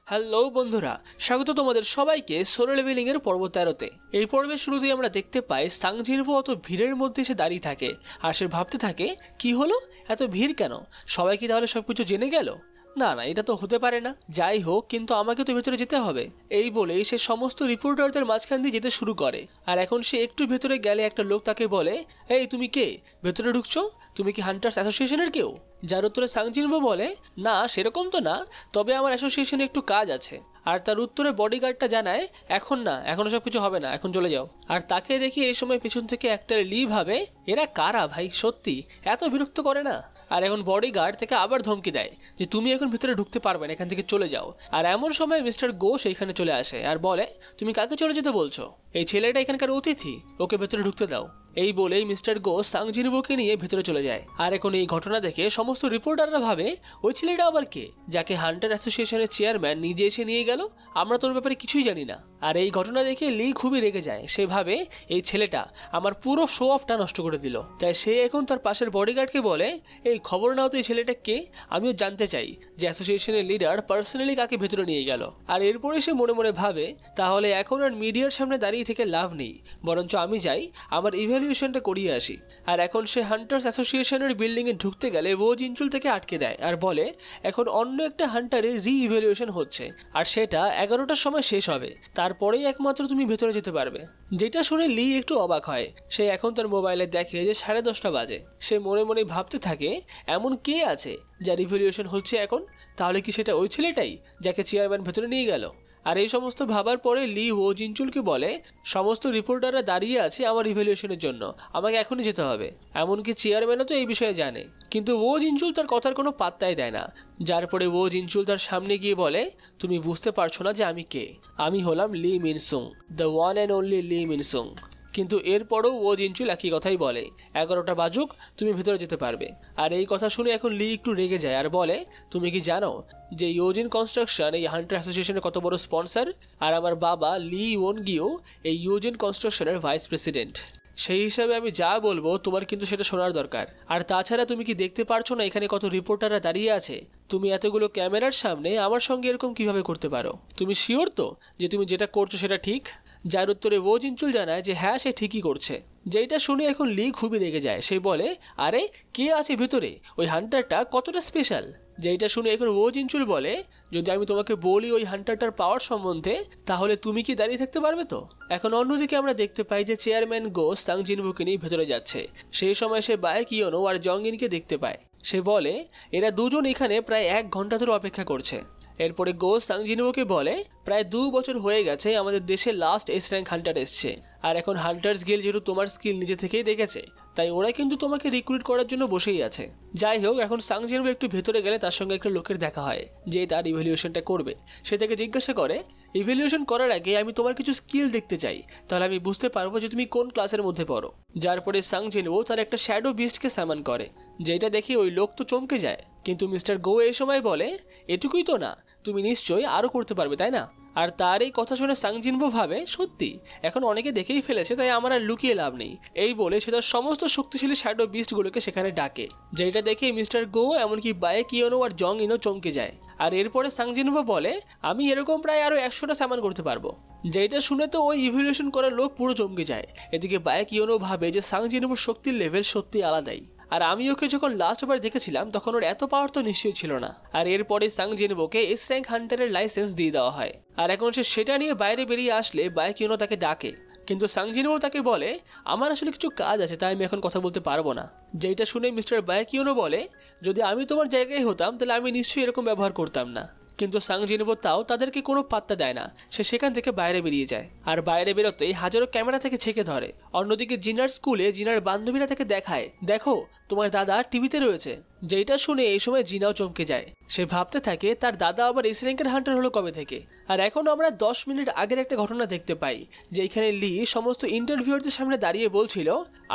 Hello বন্ধুরা, স্বাগত তোমাদের সবাইকে সোলো লেভেলিং এর পর্ব 13তে। এই পর্বের শুরুতেই আমরা দেখতে পাই সাং জিনভো অত ভিড়ের মধ্যে সে দাঁড়িয়ে থাকে আর সে ভাবতে থাকে কি হলো, এত ভিড় কেন, সবাই কি তাহলে সবকিছু জেনে গেল? না না, এটা তো হতে পারে না। যাই হোক, কিন্তু আমাকে তো ভেতরে যেতে হবে। এই বলেই সে সমস্ত রিপোর্টারদের মাঝখান দিয়ে যেতে শুরু করে। আর এখন সে একটু ভেতরে গেলে একটা লোক তাকে বলে, এই তুমি কে, ভেতরে ঢুকছো? তুমি কি হান্টার্স অ্যাসোসিয়েশনের কেউ? যার উত্তরে সাং জিনভো বলে, না সেরকম তো না, তবে আমার অ্যাসোসিয়েশনে একটু কাজ আছে। আর তার উত্তরে বডিগার্ডটা জানায়, এখন না, এখনো সব কিছু হবে না, এখন চলে যাও। আর তাকে দেখি এই সময় পিছন থেকে একটা লি ভাবে, এরা কারা ভাই, সত্যি এত বিরক্ত করে না। আর এখন বডিগার্ড থেকে আবার ধমকি দেয় যে তুমি এখন ভিতরে ঢুকতে পারবে না, এখান থেকে চলে যাও। আর এমন সময় মিস্টার গো সেইখানে চলে আসে আর বলে, তুমি কাকে চলে যেতে বলছো? এই ছেলেটা এখানকার অতিথি, ওকে ভেতরে ঢুকতে দাও। এই বলেই মিস্টার গো সাং জিনভোকে নিয়ে ভেতরে চলে যায়। আর এখন এই ঘটনা দেখে সমস্ত রিপোর্টাররা ভাবে, ওই ছেলেটা আবার কে, যাকে হান্টার অ্যাসোসিয়েশনের চেয়ারম্যান নিজে এসে নিয়ে গেল? আমরা তোর ব্যাপারে কিছুই জানি না। আর এই ঘটনা দেখে লি খুবই রেগে যায়। সে ভাবে, এই ছেলেটা আমার পুরো শো অফটা নষ্ট করে দিল। তাই সে এখন তার পাশের বডিগার্ডকে বলে, এই খবর নাও তো এই ছেলেটা কে, আমিও জানতে চাই যে অ্যাসোসিয়েশনের লিডার পার্সোনালি কাকে ভেতরে নিয়ে গেল। আর এরপরে সে মনে মনে ভাবে, তাহলে এখন আর মিডিয়ার সামনে দাঁড়িয়ে থেকে লাভ নেই, বরঞ্চ আমি যাই আমার ইভ্যালুয়েশনটা করিয়ে আসি। আর এখন সে হান্টার্স অ্যাসোসিয়েশনের বিল্ডিং এ ঢুকতে গেলে ও জিনচুল থেকে আটকে দেয় আর বলে, এখন অন্য একটা হান্টারের রি ইভ্যালুয়েশন হচ্ছে আর সেটা 11টার সময় শেষ হবে, তারপরেই একমাত্র তুমি ভেতরে যেতে পারবে। যেটা শুনে লি একটু অবাক হয়। সে এখন তার মোবাইলে দেখে যে 10:30 বাজে। সে মনে মনে ভাবতে থাকে, এমন কে আছে যার ইভ্যালুয়েশন হচ্ছে এখন? তাহলে কি সেটা ওই ছেলেটাই যাকে চেয়ারম্যান ভেতরে নিয়ে গেল? আর এই সমস্ত ভাবার পরে লি ও জিনচুলকে বলে, সমস্ত রিপোর্টাররা দাঁড়িয়ে আছে আমার ইভ্যালুয়েশনের জন্য, আমাকে এখনই যেতে হবে। এমনকি চেয়ারম্যানও তো এই বিষয়ে জানে, কিন্তু ও জিনচুল তার কথার কোনো পাত্তাই দেয় না। যার পরে ও জিনচুল তার সামনে গিয়ে বলে, তুমি বুঝতে পারছো না যে আমি কে? আমি হলাম লি মিনসুং, দ্য ওয়ান অ্যান্ড অনলি লি মিনসুং। কিন্তু এরপরও ও জিনচুল একই কথাই বলে, 11টা বাজুক, তুমি ভিতরে যেতে পারবে। আর এই কথা শুনে এখন লি একটু রেগে যায় আর বলে, তুমি কি জানো যে ইউজিন কনস্ট্রাকশন এই হান্টার অ্যাসোসিয়েশনের কত বড় স্পন্সর? আর আমার বাবা লি ওন গিও এই ইউজিন কনস্ট্রাকশনের ভাইস প্রেসিডেন্ট। সেই হিসাবে আমি যা বলবো তোমার কিন্তু সেটা শোনার দরকার। আর তাছাড়া তুমি কি দেখতে পারছো না এখানে কত রিপোর্টাররা দাঁড়িয়ে আছে? তুমি এতগুলো ক্যামেরার সামনে আমার সঙ্গে এরকম কিভাবে করতে পারো? তুমি শিওর তো যে তুমি যেটা করছো সেটা ঠিক? যার উত্তরে ও জিনচুল জানায় যে হ্যাঁ, সে ঠিকই করছে। যেটা শুনে এখন লি খুবই রেগে যায়। সে বলে, আরে কে আছে ভিতরে, ওই হান্টারটা কতটা স্পেশাল? যেটা শুনে এখন ও জিনচুল বলে, যদি আমি তোমাকে বলি ওই হান্টারটার পাওয়ার সম্বন্ধে, তাহলে তুমি কি দাঁড়িয়ে থাকতে পারবে তো? এখন অন্যদিকে আমরা দেখতে পাই যে চেয়ারম্যান গো সাং জিনভোকে নিয়ে ভেতরে যাচ্ছে। সেই সময় সে বায়েক ইয়োনো আর জংইনকে দেখতে পায়। সে বলে, এরা দুজন এখানে প্রায় 1 ঘন্টা ধরে অপেক্ষা করছে। এরপরে গো সাং জিনভোকে বলে, প্রায় 2 বছর হয়ে গেছে আমাদের দেশে লাস্ট এস র্যাঙ্ক হান্টার এসছে। আর এখন হান্টার্স গিল্ড যেহেতু তোমার স্কিল নিজে থেকেই দেখেছে, তাই ওরা কিন্তু তোমাকে রিক্রুট করার জন্য বসেই আছে। যাই হোক, এখন সাং জিনভো একটু ভেতরে গেলে তার সঙ্গে একটা লোকের দেখা হয় যে তার ইভ্যালুয়েশনটা করবে। সে তাকে জিজ্ঞাসা করে, ইভ্যালুয়েশন করার আগে আমি তোমার কিছু স্কিল দেখতে চাই, তাহলে আমি বুঝতে পারবো যে তুমি কোন ক্লাসের মধ্যে পড়ো। যার পরে সাং জিনভো তার একটা শ্যাডো বিস্টকে সামান করে, যেটা দেখে ওই লোক তো চমকে যায়। কিন্তু মিস্টার গো এই সময় বলে, এটুকুই তো না, তুমি নিশ্চয়ই আরও করতে পারবে, তাই না? আর তার এই কথা শুনে সাং জিনভো ভাবে, সত্যি এখন অনেকে দেখেই ফেলেছে, তাই আমার আর লুকিয়ে লাভ নেই। এই বলে সে তার সমস্ত শক্তিশালী শ্যাডো বিস্টগুলোকে সেখানে ডাকে। যেটা দেখে মিস্টার গো এমনকি বায়েক ইয়োনো আর জং ইনও চমকে যায়। আর এরপরে সাং জিনভো বলে, আমি এরকম প্রায় আরো 100টা সামান করতে পারবো। যেটা শুনে তো ওই ইভ্যালুয়েশন করার লোক পুরো চমকে যায়। এদিকে বায়েক ইয়োনো ভাবে যে সাং জিনভোর শক্তির লেভেল সত্যি আলাদাই। আর আমি ওকে যখন লাস্টবার দেখেছিলাম তখন ওর এত পাওয়ার তো নিশ্চয়ই ছিল না। আর এরপরে সাং জিনভোকে এস র্যাঙ্ক হান্টারের লাইসেন্স দিয়ে দেওয়া হয়। আর এখন সে সেটা নিয়ে বাইরে বেরিয়ে আসলে বায়েক ইয়োনো তাকে ডাকে, কিন্তু সাং জিনভো তাকে বলে, আমার আসলে কিছু কাজ আছে, তাই আমি এখন কথা বলতে পারবো না। যেটা শুনে মিস্টার বায়েক ইয়োনো বলে, যদি আমি তোমার জায়গায় হতাম তাহলে আমি নিশ্চয়ই এরকম ব্যবহার করতাম না। কিন্তু সাং জিনভো তাও তাদেরকে কোনো পাত্তা দেয় না। সে সেখান থেকে বাইরে বেরিয়ে যায়। আর বাইরে বেরোতেই হাজারো ক্যামেরা থেকে ছেঁকে ধরে। অন্যদিকে জিনার স্কুলে জিনার বান্ধবীরা তাকে দেখায়, দেখো তোমার দাদা টিভিতে রয়েছে। যেটা শুনে এই সময় জিনাও চমকে যায়। সে ভাবতে থাকে তার দাদা আবার এস র্যাঙ্কের হান্টার হলো কবে থেকে। আর এখন আমরা 10 মিনিট আগের একটা ঘটনা দেখতে পাই, যে এখানে লি সমস্ত ইন্টারভিউয়ারদের সামনে দাঁড়িয়ে বলছিল,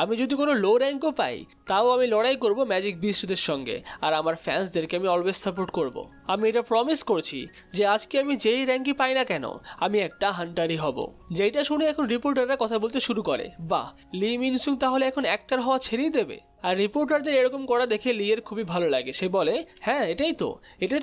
আমি যদি কোনো লো র্যাঙ্কও পাই তাও আমি লড়াই করব ম্যাজিক বিস্টদের সঙ্গে, আর আমার ফ্যান্সদেরকে আমি অলওয়েজ সাপোর্ট করব। আমি এটা প্রমিস করছি যে আজকে আমি যেই র্যাঙ্কই পাই না কেন আমি একটা হান্টারই হব। যেটা শুনে এখন রিপোর্টাররা কথা বলতে শুরু করে, বাহ, লি মিনসুং তাহলে এখন অ্যাক্টর হওয়া ছেড়েই দেবে। আর রিপোর্টারদের এরকম করা দেখে লিয়ের খুবই ভালো লাগে। সে বলে, হ্যাঁ এটাই তো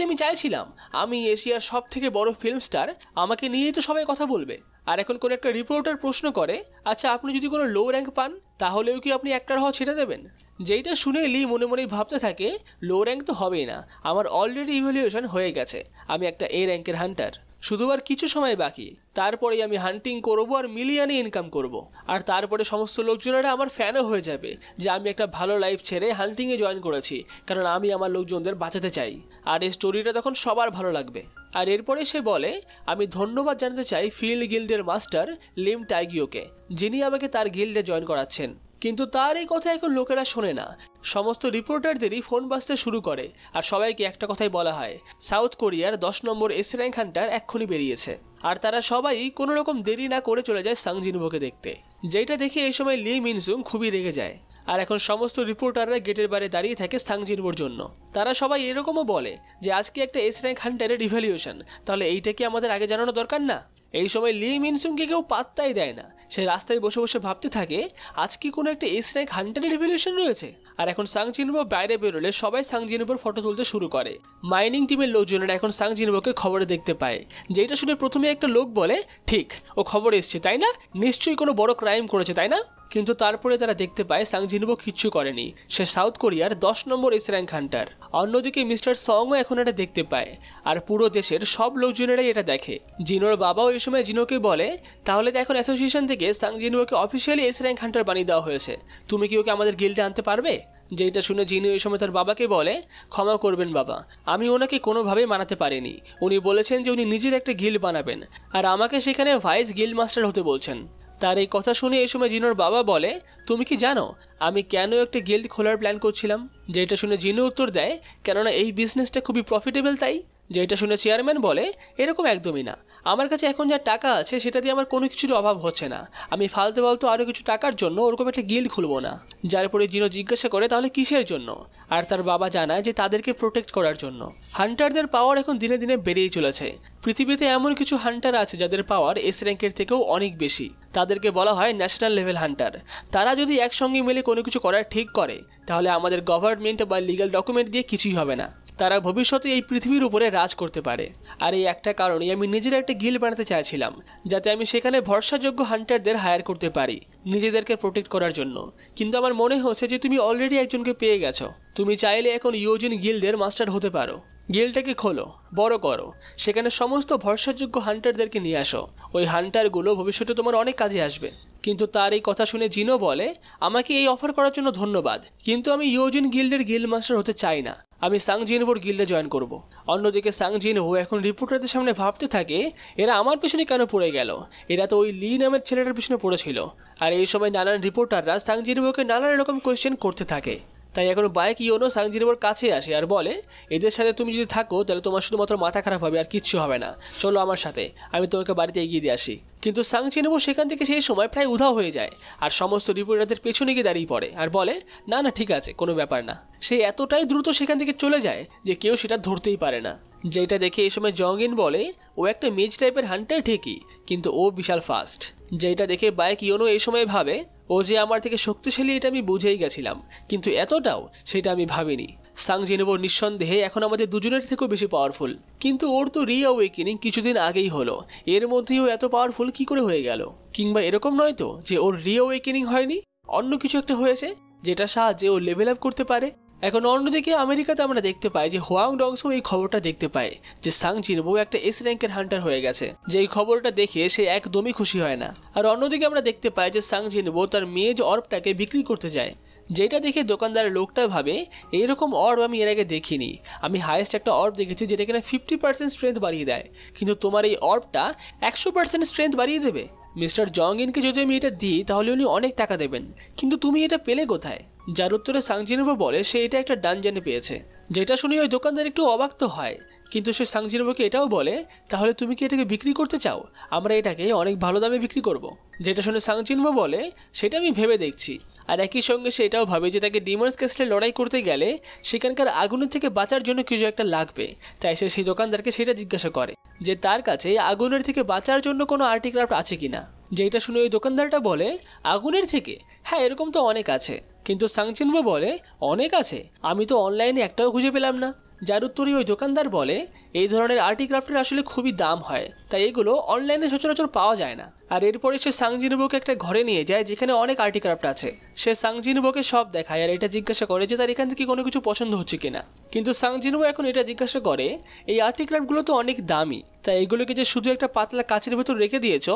আমি চাইছিলাম। আমি এশিয়ার সব থেকে বড় ফিল্ম স্টার, আমাকে নিয়েই তো সবাই কথা বলবে। আর এখন কোনো একটা রিপোর্টার প্রশ্ন করে, আচ্ছা আপনি যদি কোনো লো র্যাঙ্ক পান তাহলেও কি আপনি অ্যাক্টর হওয়া ছেড়ে দেবেন? যেইটা শুনে লি মনে মনেই ভাবতে থাকে, লো র্যাঙ্ক তো হবেই না, আমার অলরেডি ইভ্যালুয়েশন হয়ে গেছে, আমি একটা এ র্যাঙ্কের হান্টার, শুধু আর কিছু সময় বাকি, তারপরেই আমি হান্টিং করবো আর মিলিয়নে ইনকাম করব। আর তারপরে সমস্ত লোকজনেরা আমার ফ্যানও হয়ে যাবে যে আমি একটা ভালো লাইফ ছেড়ে হান্টিংয়ে জয়েন করেছি, কারণ আমি আমার লোকজনদের বাঁচাতে চাই। আর এই স্টোরিটা তখন সবার ভালো লাগবে। আর এরপরে সে বলে, আমি ধন্যবাদ জানাতে চাই ফিল্ড গিল্ডের মাস্টার লিম টাইগিওকে, যিনি আমাকে তার গিল্ডে জয়েন করাচ্ছেন। কিন্তু তার এই কথা এখন লোকেরা শোনে না। সমস্ত রিপোর্টারদেরই ফোন বাজতে শুরু করে আর সবাইকে একটা কথাই বলা হয়, সাউথ কোরিয়ার 10 নম্বর এস র্যাঙ্ক হান্টার এক্ষুনি বেরিয়েছে। আর তারা সবাই কোনো রকম দেরি না করে চলে যায় সাং জিনভোকে দেখতে। যেটা দেখে এই সময় লি মিনসুং খুবই রেগে যায়। আর এখন সমস্ত রিপোর্টাররা গেটের বাইরে দাঁড়িয়ে থাকে সাং জিনভোর জন্য। তারা সবাই এরকমও বলে যে আজকে একটা এস র্যাঙ্ক হান্টারের ইভ্যালুয়েশন, তাহলে এইটা কি আমাদের আগে জানানো দরকার না? এই সময় লি মিনসুংকে কেউ পাত্তাই দেয় না। সে রাস্তায় বসে বসে ভাবতে থাকে, আজ কি কোনো একটা এস র্যাঙ্ক হান্টারের রিভলিউশন রয়েছে? আর এখন সাং জিনভো বাইরে বেরোলে সবাই সাং জিনভোর ফটো তুলতে শুরু করে। মাইনিং টিমের লোকজনেরা এখন সাং জিনভোকে খবরে দেখতে পায়। যেটা শুনে প্রথমে একটা লোক বলে, ঠিক ও খবর এসছে তাই না, নিশ্চয়ই কোনো বড় ক্রাইম করেছে তাই না? কিন্তু তারপরে তারা দেখতে পায় সাং জিনভো কিচ্ছু করেনি, সে সাউথ কোরিয়ার 10 নম্বর এস র্যাঙ্ক হান্টার। অন্যদিকে মিস্টার সংও এখন এটা দেখতে পায়। আর পুরো দেশের সব লোকজনেরাই এটা দেখে। জিনোর বাবাও এই সময় জিনোকে বলে, তাহলে তো এখন অ্যাসোসিয়েশন থেকে সাং জিনভোকে অফিসিয়ালি এস র্যাঙ্ক হান্টার বানিয়ে দেওয়া হয়েছে, তুমি কি ওকে আমাদের গিল্ডে আনতে পারবে? যেটা শুনে জিনো এই সময় তার বাবাকে বলে, ক্ষমা করবেন বাবা, আমি ওনাকে কোনোভাবেই মানাতে পারিনি। উনি বলেছেন যে উনি নিজের একটা গিল্ড বানাবেন, আর আমাকে সেখানে ভাইস গিল্ড মাস্টার হতে বলছেন। তার এই কথা শুনে এই সময় জিনোর বাবা বলে, তুমি কি জানো আমি কেন একটা গিল্ড খোলার প্ল্যান করছিলাম? যেটা শুনে জিনো উত্তর দেয়, কেননা এই বিজনেসটা খুবই প্রফিটেবল তাই। যেটা শুনে চেয়ারম্যান বলে, এরকম একদমই না, আমার কাছে এখন যা টাকা আছে সেটা দিয়ে আমার কোনো কিছুর অভাব হচ্ছে না, আমি ফালতু ফালতু আরও কিছু টাকার জন্য ওরকম একটা গিল্ড খুলবো না। যার পরে জিনো জিজ্ঞাসা করে, তাহলে কিসের জন্য? আর তার বাবা জানায় যে তাদেরকে প্রোটেক্ট করার জন্য। হান্টারদের পাওয়ার এখন দিনে দিনে বেড়েই চলেছে। পৃথিবীতে এমন কিছু হান্টার আছে যাদের পাওয়ার এস র্যাঙ্কের থেকেও অনেক বেশি, তাদেরকে বলা হয় ন্যাশনাল লেভেল হান্টার। তারা যদি একসঙ্গে মিলে কোনো কিছু করার ঠিক করে, তাহলে আমাদের গভর্নমেন্ট বা লিগ্যাল ডকুমেন্ট দিয়ে কিছুই হবে না, তারা ভবিষ্যতে এই পৃথিবীর উপরে রাজ করতে পারে। আর এই একটা কারণেই আমি নিজের একটা গিল্ড বানাতে চাইছিলাম, যাতে আমি সেখানে ভরসাযোগ্য হান্টারদের হায়ার করতে পারি নিজেদেরকে প্রোটেক্ট করার জন্য। কিন্তু আমার মনে হচ্ছে যে তুমি অলরেডি একজনকে পেয়ে গেছো, তুমি চাইলে এখন ইয়োজিন গিল্ডের মাস্টার হতে পারো। গিল্ডটাকে খোলো, বড় করো, সেখানে সমস্ত ভরসাযোগ্য হান্টারদেরকে নিয়ে আসো, ওই হান্টারগুলো ভবিষ্যতে তোমার অনেক কাজে আসবে। কিন্তু তার এই কথা শুনে জিনো বলে, আমাকে এই অফার করার জন্য ধন্যবাদ, কিন্তু আমি ইয়োজিন গিল্ডের গিল্ড মাস্টার হতে চাই না, আমি সাং জিনভোর গিল্ডে জয়েন করব। অন্যদিকে সাং জিনভো এখন রিপোর্টারদের সামনে ভাবতে থাকে, এরা আমার পেছনে কেন পড়ে গেল? এরা তো ওই লি নামের ছেলেটার পেছনে পড়েছিল। আর এই সময় নানান রিপোর্টাররা সাং জিনভোকে নানান রকম কোয়েশ্চেন করতে থাকে। তাই এখন বাইক ইয়োনো সাং জিনভোর কাছে আসে আর বলে, এদের সাথে তুমি যদি থাকো তাহলে তোমার শুধুমাত্র মাথা খারাপ হবে আর কিচ্ছু হবে না, চলো আমার সাথে, আমি তোমাকে বাড়িতে এগিয়ে দিয়ে আসি। কিন্তু সাং জিনভো সেখান থেকে সেই সময় প্রায় উধাও হয়ে যায় আর সমস্ত রিপোর্টারদের পেছনে গিয়ে দাঁড়িয়ে পড়ে আর বলে, না না ঠিক আছে, কোনো ব্যাপার না। সে এতটাই দ্রুত সেখান থেকে চলে যায় যে কেউ সেটা ধরতেই পারে না। যেটা দেখে এই সময় জংইন বলে, ও একটা মেজ টাইপের হান্টার ঠিকই, কিন্তু ও বিশাল ফাস্ট। যেটা দেখে বাইক ইয়োনো এই সময় ভাবে, ও যে আমার থেকে শক্তিশালী এটা আমি বুঝেই গেছিলাম, কিন্তু এতটাও সেটা আমি ভাবিনি। সাং জিনভো নিঃসন্দেহে এখন আমাদের দুজনের থেকেও বেশি পাওয়ারফুল, কিন্তু ওর তো রিঅ্যাওয়েকেনিং কিছুদিন আগেই হলো, এর মধ্যেও এত পাওয়ারফুল কি করে হয়ে গেল? কিংবা এরকম নয় তো যে ওর রিঅ্যাওয়েকেনিং হয়নি, অন্য কিছু একটা হয়েছে যেটা সাহায্যে ও লেভেল আপ করতে পারে। এখন অন্যদিকে আমেরিকাতে আমরা দেখতে পাই যে হোয়াং ডংসও এই খবরটা দেখতে পায় যে সাং জিনভো একটা এস র্যাঙ্কের হান্টার হয়ে গেছে। যে এই খবরটা দেখে সে একদমই খুশি হয় না। আর অন্যদিকে আমরা দেখতে পাই যে সাং জিনভো তার মেজ অর্বটাকে বিক্রি করতে যায়। যেটা দেখে দোকানদারের লোকটা ভাবে, এইরকম অর্ব আমি এর আগে দেখিনি, আমি হাইয়েস্ট একটা অর্ব দেখেছি যেটা কিনা 50% স্ট্রেংথ বাড়িয়ে দেয়, কিন্তু তোমার এই অর্বটা 100% স্ট্রেংথ বাড়িয়ে দেবে। মিস্টার জংইনকে যদি আমি এটা দিই তাহলে উনি অনেক টাকা দেবেন, কিন্তু তুমি এটা পেলে কোথায়? যার উত্তরে সাং জিনভো বলে সে এটা একটা ডানজনে পেয়েছে। যেটা শুনে ওই দোকানদার একটু অবাক তো হয়, কিন্তু সে সাং জিনভোকে এটাও বলে, তাহলে তুমি কি এটাকে বিক্রি করতে চাও? আমরা এটাকে অনেক ভালো দামে বিক্রি করব। যেটা শুনে সাং জিনভো বলে, সেটা আমি ভেবে দেখছি। আর একই সঙ্গে সে এটাও ভাবে যে তাকে ডিমন্স ক্যাসলে লড়াই করতে গেলে সেখানকার আগুনের থেকে বাঁচার জন্য কিছু একটা লাগবে। তাই সে সেই দোকানদারকে সেটা জিজ্ঞাসা করে যে তার কাছে আগুনের থেকে বাঁচার জন্য কোনো আর্টিক্রাফট আছে কিনা। যেটা শুনে ওই দোকানদারটা বলে, আগুনের থেকে? হ্যাঁ, এরকম তো অনেক আছে, কিন্তু সাংচিনবো বলে অনেক আছে, আমি তো অনলাইনে একটাও খুঁজে পেলাম না। যার উত্তরে ওই দোকানদার বলে এই ধরনের আর্টিক্রাফটের আসলে খুবই দাম হয়, তাই এগুলো অনলাইনে সচরাচর পাওয়া যায় না। আর এরপরে সে সাংজিনবোকে একটা ঘরে নিয়ে যায় যেখানে অনেক আর্টিক্রাফট আছে। সে সাংজিনবোকে সব দেখায় আর এটা জিজ্ঞাসা করে যে তার এখান থেকে কোনো কিছু পছন্দ হচ্ছে কিনা। কিন্তু সাংজিনবো এখন এটা জিজ্ঞাসা করে এই আর্টিক্রাফটগুলো তো অনেক দামি, তাই এগুলোকে যে শুধু একটা পাতলা কাচের ভেতর রেখে দিয়েছ,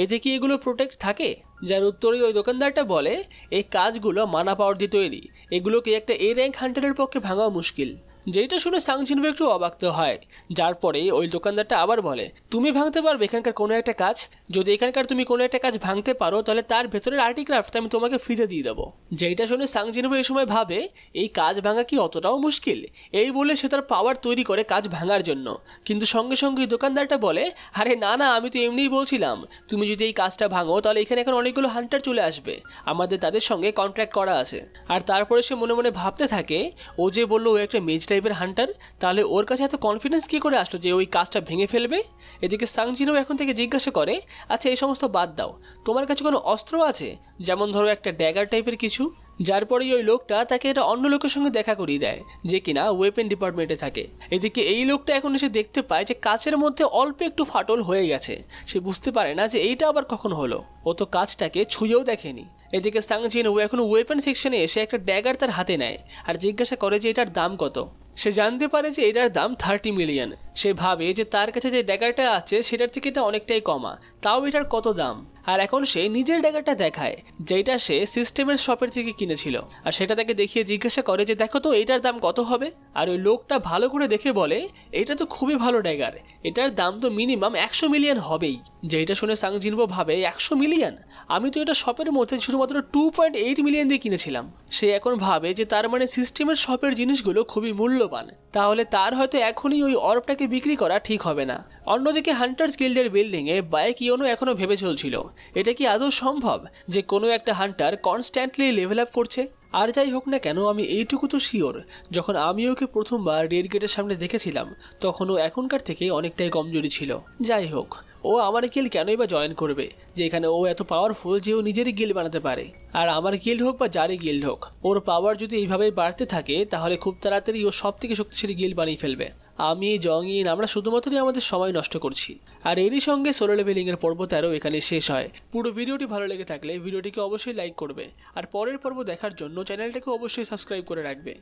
এতে কি এগুলো প্রোটেক্ট থাকে? যার উত্তরে ওই দোকানদারটা বলে এই কাজগুলো মানা পাওয়ার দিয়ে তৈরি, এগুলোকে একটা এ র্যাঙ্ক হান্টারের পক্ষে ভাঙাও মুশকিল। যেটা শুনে সাংজিনবো একটু অবাক তো হয়। যার পরে ওই দোকানদারটা আবার বলে তুমি ভাঙতে পারবে এখানকার কোনো একটা কাজ? যদি এখানকার তুমি কোনো একটা কাজ ভাঙতে পারো তাহলে তার ভেতরের আর্টিক্রাফট আমি তোমাকে ফ্রিতে দিয়ে দেবো। যেটা শুনে সাংজিনবো এই সময় ভাবে এই কাজ ভাঙা কি অতটাও মুশকিল? এই বলে সে তার পাওয়ার তৈরি করে কাজ ভাঙার জন্য। কিন্তু সঙ্গে সঙ্গে দোকানদারটা বলে আরে না না, আমি তো এমনিই বলছিলাম তুমি যদি এই কাজটা ভাঙো তাহলে এখানে এখন অনেকগুলো হান্টার চলে আসবে, আমাদের তাদের সঙ্গে কন্ট্রাক্ট করা আছে। আর তারপরে সে মনে মনে ভাবতে থাকে ও যে বললো ও একটা মেজ টাইপের হান্টার, তাহলে ওর কাছে এত কনফিডেন্স কী করে আসলো যে ওই কাজটা ভেঙে ফেলবে? এদিকে সাংজিনবো এখন থেকে জিজ্ঞাসা করে আচ্ছা এই সমস্ত বাদ দাও, তোমার কাছে কোনো অস্ত্র আছে, যেমন ধরো একটা ড্যাগার টাইপের কিছু? যার পরেই ওই লোকটা তাকে এটা অন্য লোকের সঙ্গে দেখা করিয়ে দেয় যে কিনা ওয়েপেন ডিপার্টমেন্টে থাকে। এদিকে এই লোকটা এখন এসে দেখতে পায় যে কাচের মধ্যে অল্প একটু ফাটল হয়ে গেছে। সে বুঝতে পারে না যে এইটা আবার কখন হলো, ও তো কাজটাকে ছুঁয়েও দেখেনি। এদিকে সাংজিনবো এখন ওয়েপেন সেকশনে এসে একটা ড্যাগার তার হাতে নেয় আর জিজ্ঞাসা করে যে এটার দাম কত। সে জানতে পারে যে এটার দাম 30 মিলিয়ন। সে ভাবে যে তার কাছে যে ড্যাগারটা আছে সেটার থেকে এটা অনেকটাই কমা, তাও এটার কত দাম। আর এখন সে নিজের ড্যাগারটা দেখায় যেটা সে সিস্টেমের শপের থেকে কিনেছিল, আর সেটা তাকে দেখিয়ে জিজ্ঞাসা করে যে দেখো তো এটার দাম কত হবে। আর ওই লোকটা ভালো করে দেখে বলে এটা তো খুবই ভালো ড্যাগার, এটার দাম তো মিনিমাম 100 মিলিয়ন হবেই। যেটা শুনে সাংজিনবো ভাবে 100 মিলিয়ন, আমি তো এটা শপের মধ্যে শুধুমাত্র 2.8 মিলিয়ন দিয়ে কিনেছিলাম। সে এখন ভাবে যে তার মানে সিস্টেমের শপের জিনিসগুলো খুবই মূল্যবান, তাহলে তার হয়তো এখনই ওই অর্বটাকে বিক্রি করা ঠিক হবে না। অন্যদিকে হান্টার্স গিল্ডের বিল্ডিংয়ে বায়োকিওনো এখনও ভেবে চলছিল এটা কি আদৌ সম্ভব যে কোনো একটা হান্টার কনস্ট্যান্টলি লেভেল আপ করছে। আর যাই হোক না কেন, আমি এইটুকু তো শিওর যখন আমি ওকে প্রথমবার রেড গেটের সামনে দেখেছিলাম তখন ও এখনকার থেকে অনেকটাই কমজোরি ছিল। যাই হোক, ও আমার গিল্ড কেনই বা জয়েন করবে যে এখানে ও এত পাওয়ারফুল যে ও নিজেরই গিল্ড বানাতে পারে। আর আমার গিল্ড হোক বা যারই গিল্ড হোক, ওর পাওয়ার যদি এইভাবেই বাড়তে থাকে তাহলে খুব তাড়াতাড়ি ও সব থেকে শক্তিশালী গিল্ড বানিয়ে ফেলবে। আমি জংইন আমরা শুধুমাত্রই আমাদের সময় নষ্ট করছি। আর এরই সঙ্গে সোলো লেভেলিংয়ের পর্ব 13 এখানে শেষ হয়। পুরো ভিডিওটি ভালো লেগে থাকলে ভিডিওটিকে অবশ্যই লাইক করবে আর পরের পর্ব দেখার জন্য চ্যানেলটাকে অবশ্যই সাবস্ক্রাইব করে রাখবে।